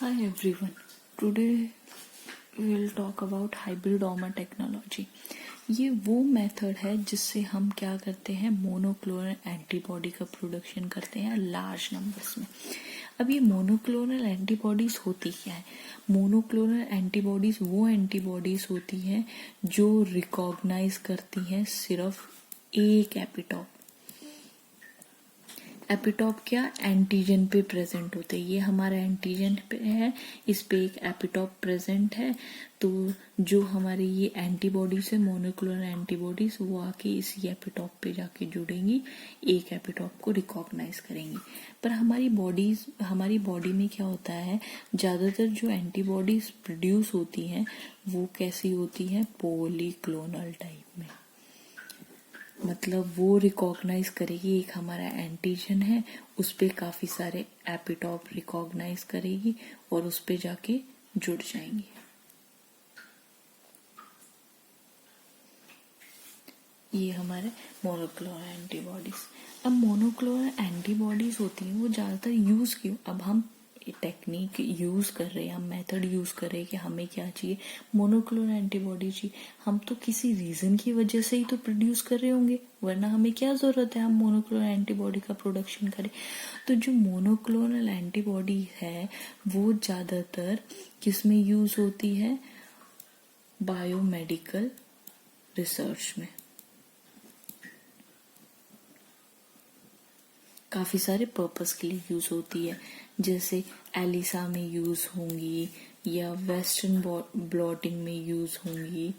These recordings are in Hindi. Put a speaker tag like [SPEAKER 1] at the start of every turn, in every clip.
[SPEAKER 1] Hi everyone. Today we will talk about hybridoma technology. ये वो मेथड है जिससे हम क्या करते हैं, मोनोक्लोनल एंटीबॉडी का प्रोडक्शन करते हैं लार्ज नंबर्स में। अब ये मोनोक्लोनल एंटीबॉडीज होती क्या है? मोनोक्लोनल एंटीबॉडीज वो एंटीबॉडीज होती हैं जो रिकॉग्नाइज करती हैं सिर्फ एक एपिटॉप। एपिटॉप क्या? एंटीजन पे प्रेजेंट होते हैं। ये हमारा एंटीजन पे है, इस पे एक एपिटॉप प्रेजेंट है। तो जो हमारी ये एंटीबॉडीज है, मोनोक्लोनल एंटीबॉडीज, वो आके इसी एपिटॉप पे जाके जुड़ेंगी, एक एपिटॉप को रिकॉग्नाइज करेंगी। पर हमारी बॉडी में क्या होता है, ज्यादातर जो एंटीबॉडीज प्रोड्यूस होती हैं वो कैसी होती हैं? पॉलीक्लोनल टाइप में। मतलब वो रिकॉग्नाइज करेगी, एक हमारा एंटीजन है, उस पे काफी सारे एपिटॉप रिकॉग्नाइज करेगी और उस पे जाके जुड़ जाएंगी। ये हमारे मोनोक्लोनल एंटीबॉडीज। अब मोनोक्लोनल एंटीबॉडीज होती हैं वो ज्यादातर यूज क्यों? अब हम टेक्निक यूज कर रहे हैं, हम मेथड यूज कर रहे हैं कि हमें क्या चाहिए, मोनोक्लोनल एंटीबॉडी चाहिए। हम तो किसी रीजन की वजह से ही तो प्रोड्यूस कर रहे होंगे, वरना हमें क्या जरूरत है हम मोनोक्लोनल एंटीबॉडी का प्रोडक्शन करें। तो जो मोनोक्लोनल एंटीबॉडी है वो ज्यादातर किसमें यूज होती है? बायोमेडिकल रिसर्च में। काफी सारे पर्पस के लिए यूज होती है, जैसे एलिसा में यूज होंगी या वेस्टर्न ब्लॉटिंग में यूज होंगी,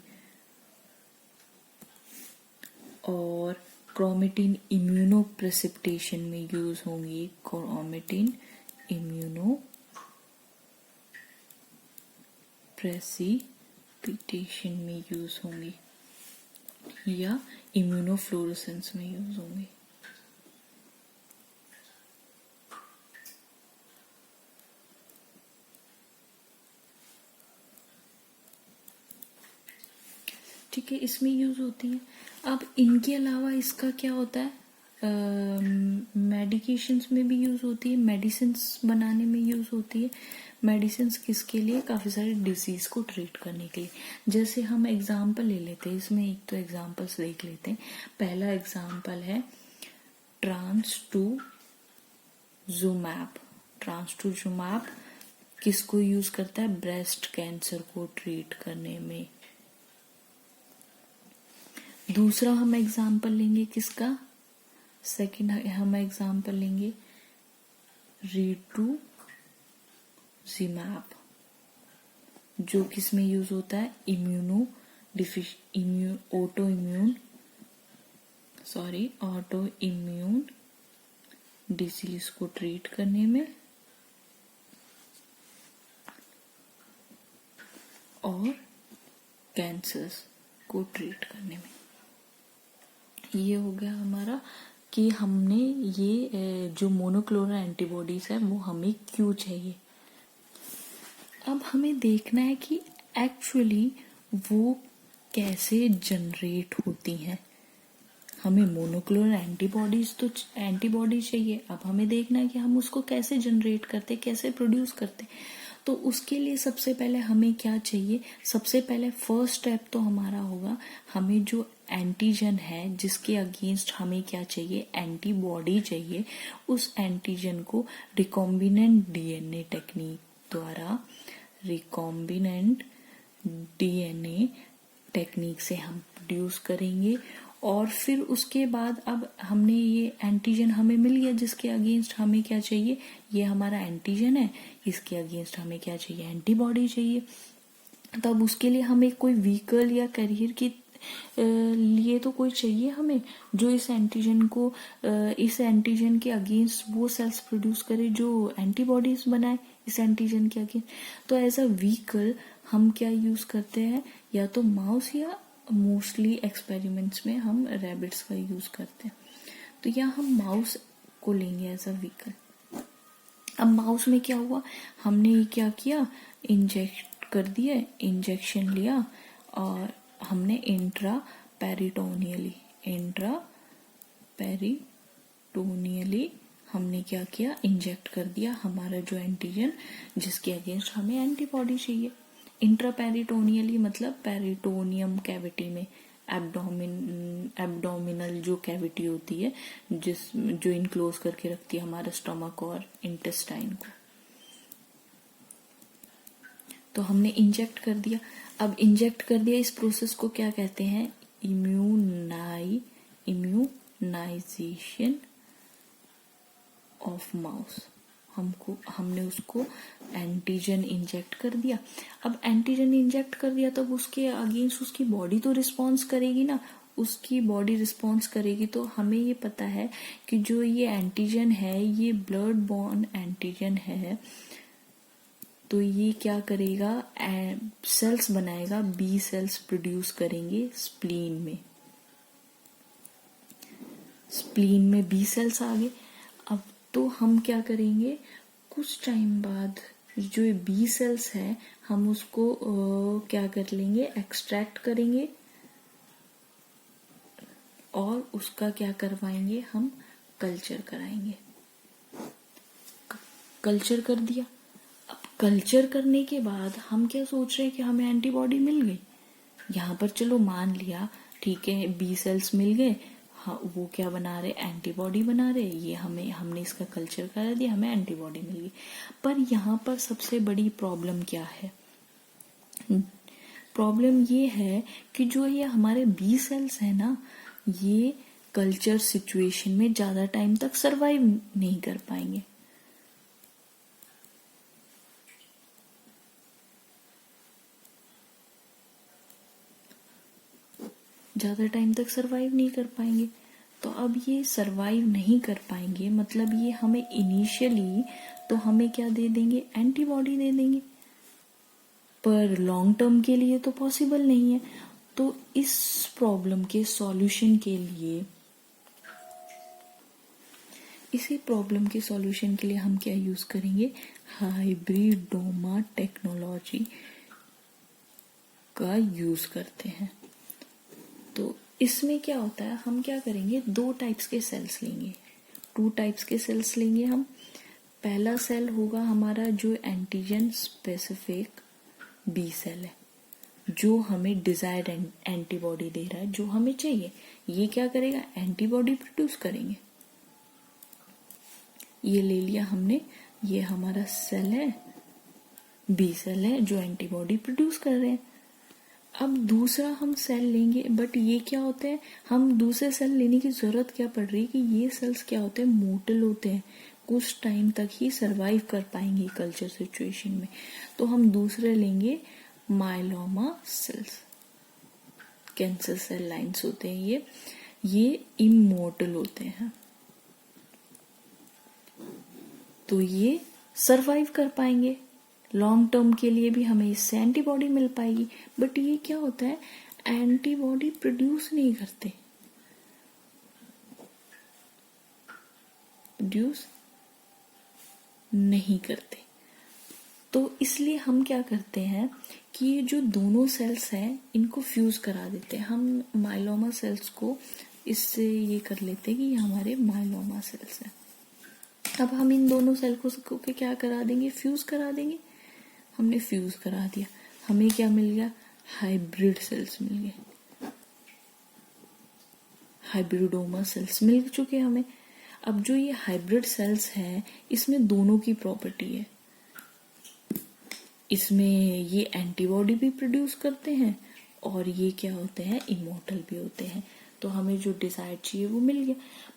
[SPEAKER 1] और क्रोमेटिन इम्यूनो प्रेसिपिटेशन में यूज होंगी। क्रोमेटिन इम्यूनो प्रेसिपिटेशन में यूज होंगी या इम्यूनोफ्लोरेसेंस में यूज होंगी। ठीक है, इसमें यूज होती है। अब इनके अलावा इसका क्या होता है, मेडिकेशंस में भी यूज होती है, मेडिसिन्स बनाने में यूज होती है। मेडिसिन्स किसके लिए? काफी सारे डिजीज को ट्रीट करने के लिए। जैसे हम एग्जांपल ले लेते हैं, इसमें एक तो एग्जांपल्स देख लेते हैं। पहला एग्जांपल है ट्रांसटूजुमैब। ट्रांसटूजुमैब किसको यूज करता है? ब्रेस्ट कैंसर को ट्रीट करने में। दूसरा हम एग्जाम्पल लेंगे किसका? सेकंड हम एग्जाम्पल लेंगे रिटुजिमैब, जो किस में यूज होता है? ऑटो इम्यून डिसीज को ट्रीट करने में और कैंसर्स को ट्रीट करने में। ये हो गया हमारा कि हमने ये जो मोनोक्लोनल एंटीबॉडीज है वो हमें क्यों चाहिए। अब हमें देखना है कि एक्चुअली वो कैसे जनरेट होती हैं। हमें मोनोक्लोनल एंटीबॉडीज तो एंटीबॉडी चाहिए, अब हमें देखना है कि हम उसको कैसे जनरेट करते, कैसे प्रोड्यूस करते। तो उसके लिए सबसे पहले हमें क्या चाहिए? सबसे पहले फर्स्ट स्टेप तो हमारा होगा, हमें जो एंटीजन है जिसके अगेंस्ट हमें क्या चाहिए? एंटीबॉडी चाहिए। उस एंटीजन को रिकॉम्बिनेंट डीएनए टेक्निक द्वारा, रिकॉम्बिनेंट डीएनए टेक्निक से हम प्रोड्यूस करेंगे। और फिर उसके बाद अब हमने ये एंटीजन हमें मिल गया जिसके अगेंस्ट हमें क्या चाहिए, ये हमारा एंटीजन है, इसके अगेंस्ट हमें क्या चाहिए? एंटीबॉडी चाहिए। तब उसके लिए हमें कोई व्हीकल या कैरियर के लिए तो कोई चाहिए हमें जो इस एंटीजन के अगेंस्ट वो सेल्स प्रोड्यूस करे जो एंटीबॉडीज बनाए इस एंटीजन के अगेंस्ट। तो एज अ व्हीकल हम क्या यूज करते हैं? या तो माउस, या मोस्टली एक्सपेरिमेंट्स में हम रैबिट्स का यूज करते हैं। तो यहाँ हम माउस को लेंगे एज अ व्हीकल। अब माउस में क्या हुआ, हमने क्या किया? इंजेक्ट कर दिया, इंजेक्शन लिया और हमने इंट्रा पेरिटोनियली हमने क्या किया, इंजेक्ट कर दिया हमारा जो एंटीजन जिसके अगेंस्ट हमें एंटीबॉडी चाहिए। इंट्रापेरिटोनियली मतलब पेरिटोनियम कैविटी में, एब्डोमिनल जो कैविटी होती है जो इनक्लोज करके रखती है हमारा स्टमक और इंटेस्टाइन को। तो हमने इंजेक्ट कर दिया। अब इंजेक्ट कर दिया, इस प्रोसेस को क्या कहते हैं, इम्यूनाइजेशन ऑफ माउस। हमने उसको एंटीजन इंजेक्ट कर दिया। अब एंटीजन इंजेक्ट कर दिया तब उसके अगेंस्ट उसकी बॉडी तो रिस्पॉन्स करेगी ना, उसकी बॉडी रिस्पॉन्स करेगी। तो हमें ये पता है कि जो ये एंटीजन है ये ब्लड बॉर्न एंटीजन है, तो ये क्या करेगा, सेल्स बनाएगा, बी सेल्स प्रोड्यूस करेंगे स्प्लीन में। स्प्लीन में बी सेल्स आ गए। अब तो हम क्या करेंगे, कुछ टाइम बाद जो बी सेल्स है हम उसको क्या कर लेंगे, एक्सट्रैक्ट करेंगे और उसका क्या करवाएंगे, हम कल्चर कराएंगे। कल्चर कर दिया। अब कल्चर करने के बाद हम क्या सोच रहे हैं कि हमें एंटीबॉडी मिल गई। यहाँ पर चलो मान लिया ठीक है, बी सेल्स मिल गए, हाँ वो क्या बना रहे, एंटीबॉडी बना रहे, ये हमने इसका कल्चर करा दिया, हमें एंटीबॉडी मिल गई। पर यहाँ पर सबसे बड़ी प्रॉब्लम क्या है, प्रॉब्लम ये है कि जो ये हमारे बी सेल्स है ना, ये कल्चर सिचुएशन में ज्यादा टाइम तक सरवाइव नहीं कर पाएंगे। ज्यादा टाइम तक सरवाइव नहीं कर पाएंगे। तो अब ये सरवाइव नहीं कर पाएंगे मतलब ये हमें इनिशियली तो हमें क्या दे देंगे, एंटीबॉडी दे देंगे, पर लॉन्ग टर्म के लिए तो पॉसिबल नहीं है। तो इस प्रॉब्लम के सॉल्यूशन के लिए, इसी प्रॉब्लम के सॉल्यूशन के लिए हम क्या यूज करेंगे, हाइब्रिडोमा टेक्नोलॉजी का यूज करते हैं। तो इसमें क्या होता है, हम क्या करेंगे, दो टाइप्स के सेल्स लेंगे, 2 टाइप्स के सेल्स लेंगे हम। पहला सेल होगा हमारा जो एंटीजन स्पेसिफिक बी सेल है, जो हमें डिजायर्ड एंटीबॉडी दे रहा है, जो हमें चाहिए। ये क्या करेगा, एंटीबॉडी प्रोड्यूस करेंगे। ये ले लिया हमने, ये हमारा सेल है, बी सेल है जो एंटीबॉडी प्रोड्यूस कर रहे हैं। अब दूसरा हम सेल लेंगे, बट ये क्या होते हैं, हम दूसरे सेल लेने की जरूरत क्या पड़ रही है कि ये सेल्स क्या होते हैं, मोटल होते हैं, कुछ टाइम तक ही सरवाइव कर पाएंगे कल्चर सिचुएशन में। तो हम दूसरे लेंगे myeloma cells, cancer cell lines होते हैं ये इमोर्टल होते हैं, तो ये सरवाइव कर पाएंगे, लॉन्ग टर्म के लिए भी हमें इससे एंटीबॉडी मिल पाएगी। बट ये क्या होता है, एंटीबॉडी प्रोड्यूस नहीं करते, प्रोड्यूस नहीं करते। तो इसलिए हम क्या करते हैं कि ये जो दोनों सेल्स हैं इनको फ्यूज करा देते हैं। हम माइलोमा सेल्स को इससे ये कर लेते हैं कि ये हमारे माइलोमा सेल्स हैं। अब हम इन दोनों सेल को क्या करा देंगे, फ्यूज करा देंगे। हमने फ्यूज करा दिया, हमें क्या मिल गया, हाइब्रिड सेल्स मिल गए, हाइब्रिडोमा सेल्स मिल चुके हमें। अब जो ये हाइब्रिड सेल्स हैं इसमें दोनों की प्रॉपर्टी है, इसमें ये एंटीबॉडी भी प्रोड्यूस करते हैं और ये क्या होते हैं, इमोर्टल भी होते हैं। तो हमें जो डिजायर चाहिए वो मिल गया।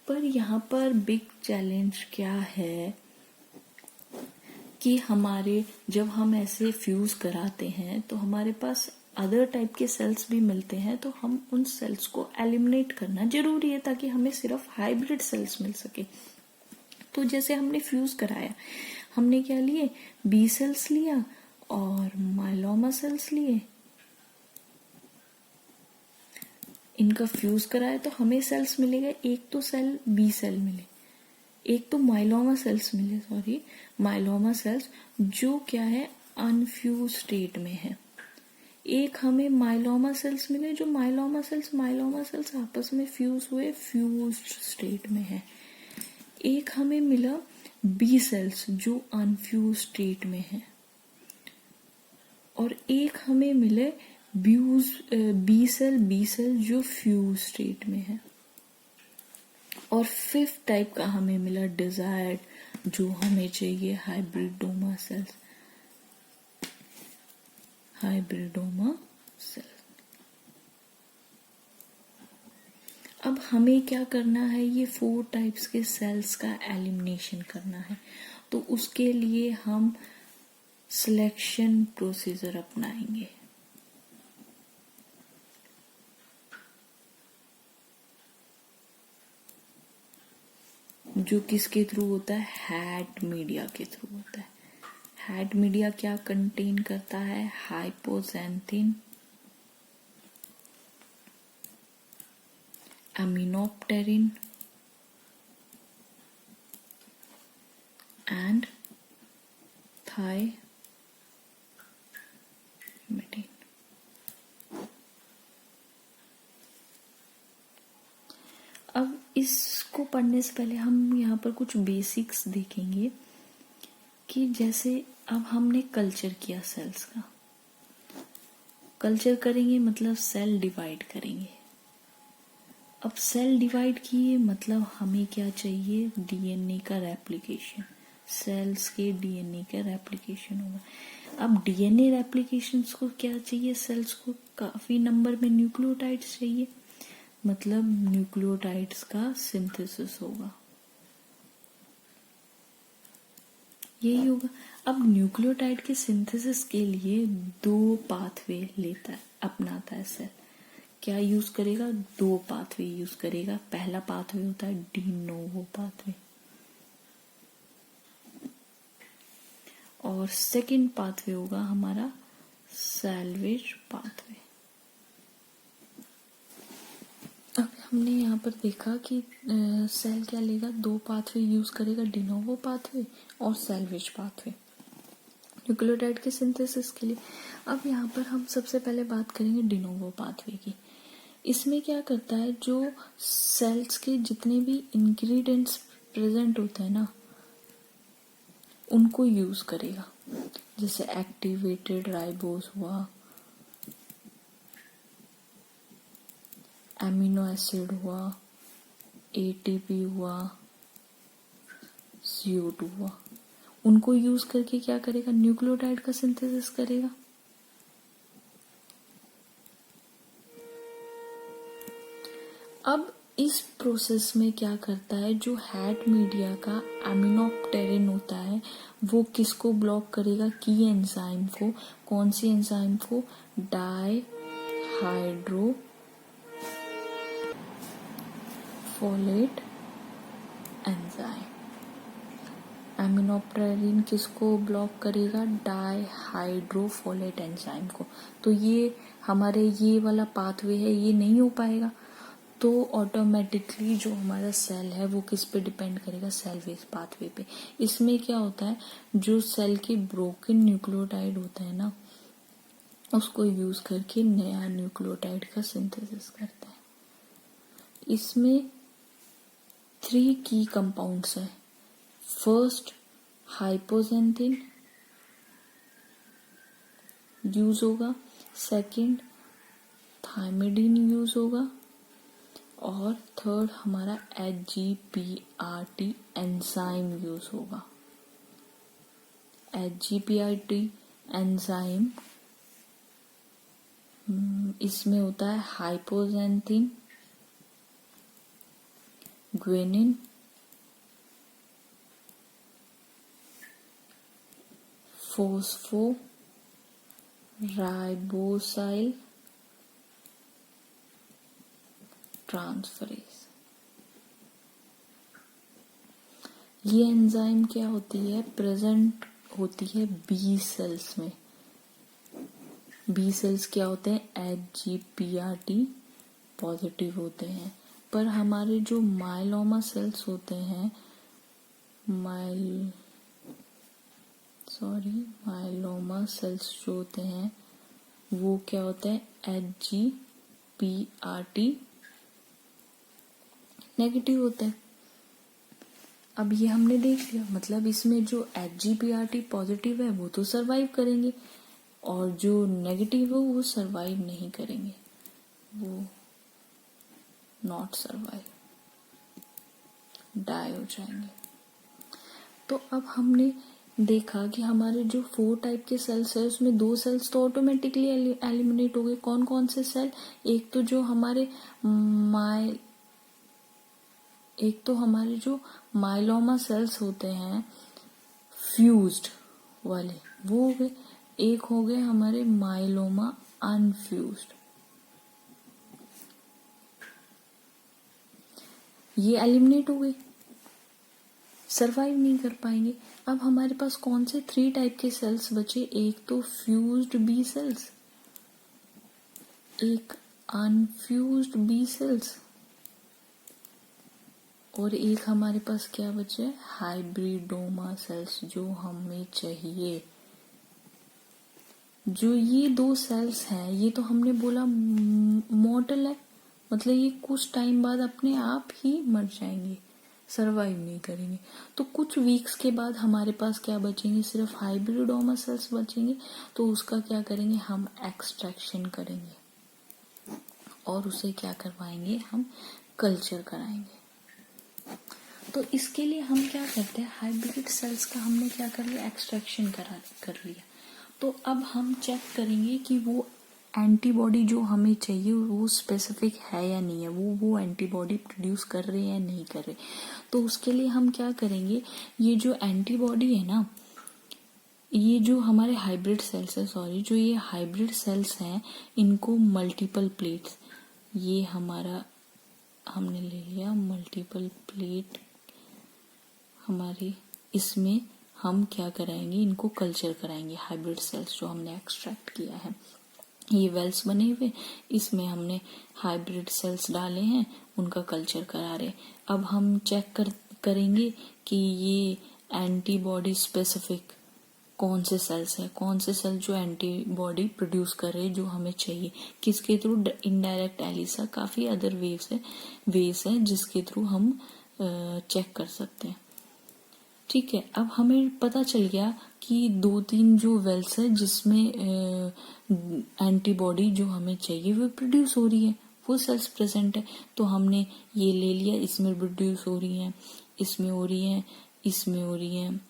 [SPEAKER 1] पर यहाँ पर बिग चैलेंज क्या है कि हमारे जब हम ऐसे फ्यूज कराते हैं तो हमारे पास अदर टाइप के सेल्स भी मिलते हैं, तो हम उन सेल्स को एलिमिनेट करना जरूरी है ताकि हमें सिर्फ हाइब्रिड सेल्स मिल सके। तो जैसे हमने फ्यूज कराया, हमने क्या लिए, बी सेल्स लिया और माइलोमा सेल्स लिए, इनका फ्यूज कराया तो हमें सेल्स मिलेगा, एक तो सेल बी सेल मिले, एक तो माइलोमा सेल्स मिले, सॉरी माइलोमा सेल्स जो क्या है, अनफ्यूज स्टेट में है। एक हमें माइलोमा सेल्स मिले जो माइलोमा सेल्स आपस में फ्यूज हुए फ्यूज्ड स्टेट में है। एक हमें मिला बी सेल्स जो अनफ्यूज स्टेट में है, और एक हमें मिले बी सेल जो फ्यूज स्टेट में है, और फिफ्थ टाइप का हमें मिला डिजायर्ड जो हमें चाहिए हाइब्रिडोमा सेल्स। अब हमें क्या करना है, ये 4 टाइप्स के सेल्स का एलिमिनेशन करना है। तो उसके लिए हम सिलेक्शन प्रोसीजर अपनाएंगे। जो किसके थ्रू होता है, हैट मीडिया के थ्रू होता है। हैट मीडिया क्या कंटेन करता है, हाइपोजेंथिन, एमिनोप्टेरिन एंड थायमिडिन। अब इसको पढ़ने से पहले हम यहाँ पर कुछ बेसिक्स देखेंगे कि जैसे अब हमने कल्चर किया सेल्स का, कल्चर करेंगे मतलब सेल डिवाइड करेंगे। अब सेल डिवाइड किए मतलब हमें क्या चाहिए, डीएनए का रेप्लिकेशन, सेल्स के डीएनए का रेप्लिकेशन होगा। अब डीएनए रेप्लिकेशन को क्या चाहिए, सेल्स को काफी नंबर में न्यूक्लियोटाइड्स चाहिए, मतलब न्यूक्लियोटाइड्स का सिंथेसिस होगा, यही होगा। अब न्यूक्लियोटाइड के सिंथेसिस के लिए 2 पाथवे अपनाता है सेल। क्या यूज करेगा, 2 पाथवे यूज करेगा। पहला पाथवे होता है डी नोवो पाथवे, और सेकंड पाथवे होगा हमारा सैल्वेज पाथवे। अब हमने यहाँ पर देखा कि सेल क्या लेगा, 2 पाथवे यूज करेगा, डी नोवो पाथवे और सैल्वेज पाथवे न्यूक्लियोटाइड के सिंथेसिस के लिए। अब यहाँ पर हम सबसे पहले बात करेंगे डी नोवो पाथवे की। इसमें क्या करता है, जो सेल्स के जितने भी इंग्रेडिएंट्स प्रेजेंट होते हैं ना, उनको यूज करेगा। जैसे एक्टिवेटेड राइबोस हुआ, एमिनो एसिड हुआ, एटीपी हुआ, CO2 हुआ, उनको यूज करके क्या करेगा, न्यूक्लियोटाइड का सिंथेसिस करेगा। अब इस प्रोसेस में क्या करता है, जो हैट मीडिया का एमिनोप्टेरिन होता है वो किसको ब्लॉक करेगा, की एंजाइम को। कौन सी एंजाइम को, डाई हाइड्रो फोलेट एंजाइम। एमिनोप्टेरिन किसको ब्लॉक करेगा, डाई हाइड्रोफोलेट एंजाइम को। तो ये हमारे ये वाला पाथवे है, ये नहीं हो पाएगा, तो ऑटोमेटिकली जो हमारा सेल है वो किस पे डिपेंड करेगा, सैल्वेज पाथवे पे। इसमें क्या होता है, जो सेल के ब्रोकन न्यूक्लियोटाइड होता है ना, उसको यूज करके नया न्यूक्लियोटाइड का सिंथेसिस करता है। इसमें 3 की कंपाउंड्स है। फर्स्ट हाइपोजेंथिन यूज होगा, सेकंड थायमिडिन यूज होगा, और थर्ड हमारा HGPRT एंजाइम यूज होगा। HGPRT एंजाइम इसमें होता है हाइपोजेंथिन, ग्वेनिन, फोस्फो राइबोसाइल ट्रांसफरेज। ये एंजाइम क्या होती है, प्रेजेंट होती है बी सेल्स में। बी सेल्स क्या होते हैं, HGPRT पॉजिटिव होते हैं। पर हमारे जो माइलोमा सेल्स होते हैं, माइलोमा सेल्स जो होते हैं वो क्या होते हैं, HGPRT नेगेटिव होते हैं। अब ये हमने देख लिया, मतलब इसमें जो HGPRT पॉजिटिव है वो तो सरवाइव करेंगे और जो नेगेटिव है वो सरवाइव नहीं करेंगे, वो नॉट सरवाइव, डाई हो जाएंगे। तो अब हमने देखा कि हमारे जो 4 टाइप के सेल्स है उसमें 2 सेल्स तो ऑटोमेटिकली एलिमिनेट हो गए। कौन कौन से सेल? एक तो जो हमारे जो माइलोमा सेल्स होते हैं फ्यूज्ड वाले, वो हो गए। एक हो गए हमारे माइलोमा अनफ्यूज्ड, ये एलिमिनेट हो गए, सरवाइव नहीं कर पाएंगे। अब हमारे पास कौन से 3 टाइप के सेल्स बचे? एक तो फ्यूज्ड बी सेल्स, एक अनफ्यूज्ड बी सेल्स, और एक हमारे पास क्या बचे? हाइब्रिडोमा सेल्स, जो हमें चाहिए। जो ये 2 सेल्स हैं ये तो हमने बोला मॉर्टल है, मतलब ये कुछ टाइम बाद अपने आप ही मर जाएंगे, सरवाइव नहीं करेंगे। तो कुछ वीक्स के बाद हमारे पास क्या बचेंगे? सिर्फ हाइब्रिडोमा सेल्स बचेंगे। तो उसका क्या करेंगे? हम एक्सट्रैक्शन करेंगे और उसे क्या करवाएंगे? हम कल्चर कराएंगे। तो इसके लिए हम क्या करते हैं? हाइब्रिड सेल्स का हमने क्या कर लिया? एक्सट्रैक्शन कर लिया। तो अब हम चेक करेंगे कि वो एंटीबॉडी जो हमें चाहिए वो स्पेसिफिक है या नहीं है, वो एंटीबॉडी प्रोड्यूस कर रहे हैं या नहीं कर रहे। तो उसके लिए हम क्या करेंगे? ये जो एंटीबॉडी है ना, ये जो हमारे हाइब्रिड सेल्स है, जो ये हाइब्रिड सेल्स हैं इनको मल्टीपल प्लेट्स, ये हमारा हमने ले लिया मल्टीपल प्लेट हमारी, इसमें हम क्या कराएंगे? इनको कल्चर कराएंगे। हाइब्रिड सेल्स जो हमने एक्सट्रैक्ट किया है, ये वेल्स बने हुए, इसमें हमने हाइब्रिड सेल्स डाले हैं, उनका कल्चर करा रहे। अब हम चेक करेंगे कि ये एंटीबॉडी स्पेसिफिक कौन से सेल्स हैं, कौन से सेल जो एंटीबॉडी प्रोड्यूस कर रहे हैं जो हमें चाहिए, किसके थ्रू? इनडायरेक्ट एलिसा, काफी अदर वेज है जिसके थ्रू हम चेक कर सकते हैं। ठीक है, अब हमें पता चल गया कि 2-3 जो वेल्स है जिसमें एंटीबॉडी जो हमें चाहिए वो प्रोड्यूस हो रही है, वो सेल्स प्रेजेंट है। तो हमने ये ले लिया, इसमें प्रोड्यूस हो रही है, इसमें हो रही है, इसमें हो रही है।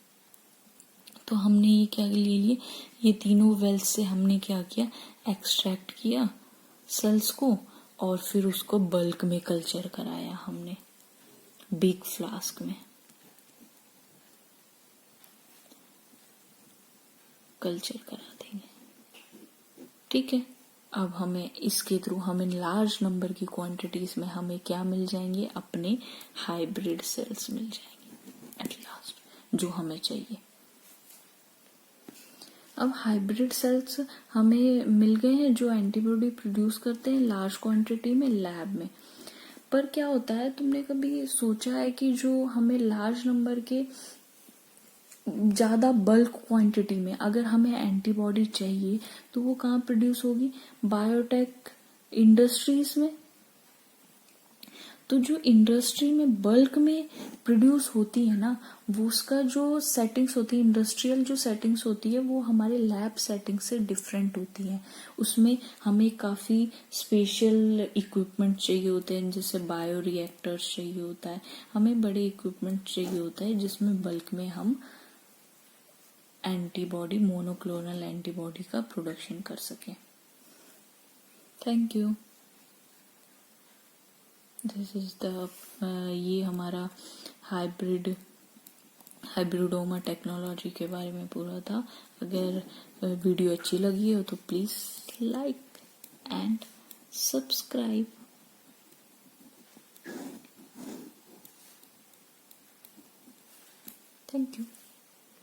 [SPEAKER 1] तो हमने ये क्या ले लिए? ये तीनों वेल्स से हमने क्या किया? एक्सट्रैक्ट किया सेल्स को और फिर उसको बल्क में कल्चर कराया हमने, बिग फ्लास्क में कल्चर करा देंगे। ठीक है, अब हमें इसके थ्रू हमें लार्ज नंबर की क्वांटिटीज में हमें क्या मिल जाएंगे? अपने हाइब्रिड सेल्स मिल जाएंगे एट लास्ट, जो हमें चाहिए। अब हाइब्रिड सेल्स हमें मिल गए हैं जो एंटीबॉडी प्रोड्यूस करते हैं लार्ज क्वांटिटी में लैब में। पर क्या होता है, तुमने कभी सोचा है कि जो हमें लार्ज नंबर के ज्यादा बल्क क्वांटिटी में अगर हमें एंटीबॉडी चाहिए तो वो कहाँ प्रोड्यूस होगी? बायोटेक इंडस्ट्रीज में। तो जो इंडस्ट्री में बल्क में प्रोड्यूस होती है ना, वो उसका जो सेटिंग्स होती है, इंडस्ट्रियल जो सेटिंग्स होती है, वो हमारे लैब सेटिंग से डिफरेंट होती है। उसमें हमें काफी स्पेशल इक्विपमेंट चाहिए होते हैं, जैसे बायो रिएक्टर्स चाहिए होता है, हमें बड़े इक्विपमेंट चाहिए होता है जिसमें बल्क में हम एंटीबॉडी, मोनोक्लोनल एंटीबॉडी का प्रोडक्शन कर सकें। Thank you. This is the ये हमारा हाइब्रिडोमा टेक्नोलॉजी के बारे में पूरा था। अगर वीडियो अच्छी लगी हो तो please like and subscribe. Thank you.